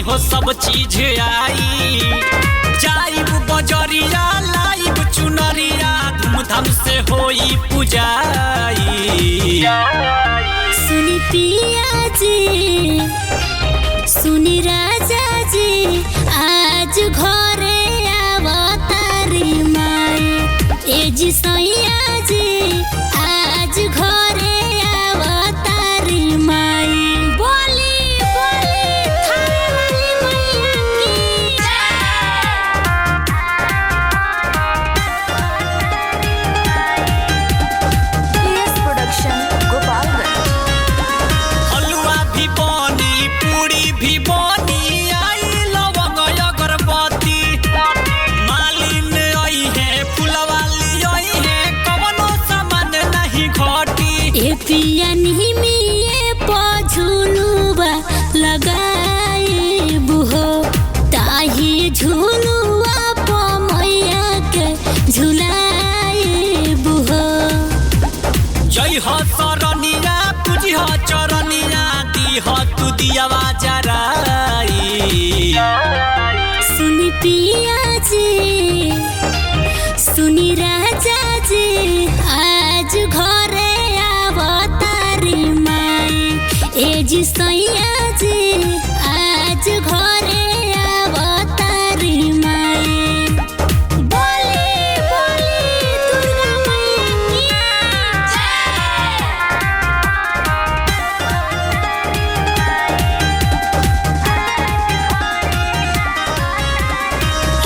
हो सब चीज आई। जाइब बजरिया लाइब चुनरिया धूमधाम से होई पूजाई। सुनी पिया जी सुनी राजा जी आज घरे आवतारी माई। ए जी सैया जी आज घरे आवतारी माई। बोली बोली थारी मैया की PS प्रोडक्शन गोपालगंज। हलवा भी बनी पूरी भी बनी आई लवंग अगरबत्ती। मालिन आई है फुलवाली आई है कवनो सामान नहीं घटी। ए पिया निमिये पझुलुआ लगाए बुहो ताही झुलुआ प मैया के झुलाए बुहो। जय हो सरनिया पूजी हो चरनिया दी हो तू दियावा जराई। सुनी पिया जी सुनी राजा जी आज घरे आवतारी माई। ए जी सैया जी आज घरे आवतारी माई। बोली बोली दुर्गा मैया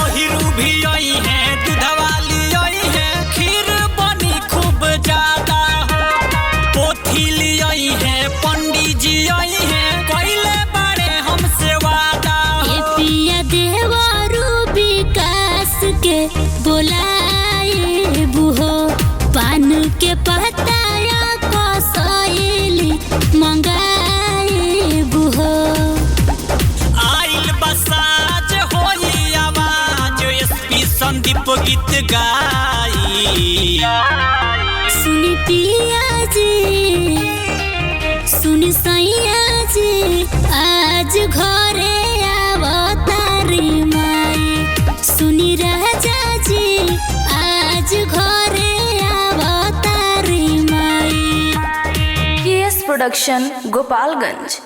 ओहिरू भी आई है दूधवाली आई है खीर बनी खूब ज्यादा हो। पोथी आई है पंडित जी आई है कोइले बड़े हमसे वादा ए हो। पिया देवरू विकास के बोलाए बुहो पान के पताया कसैली मंगाए बुहो। आइल बसाज होई आवाज एसपी संदीप गीत गाई। सुनी पिया जी सुनी सैया जी आज घरे आवतारी माई। सुनी राजा जी आज घरे आवतारी माई। PS production Gopalganj.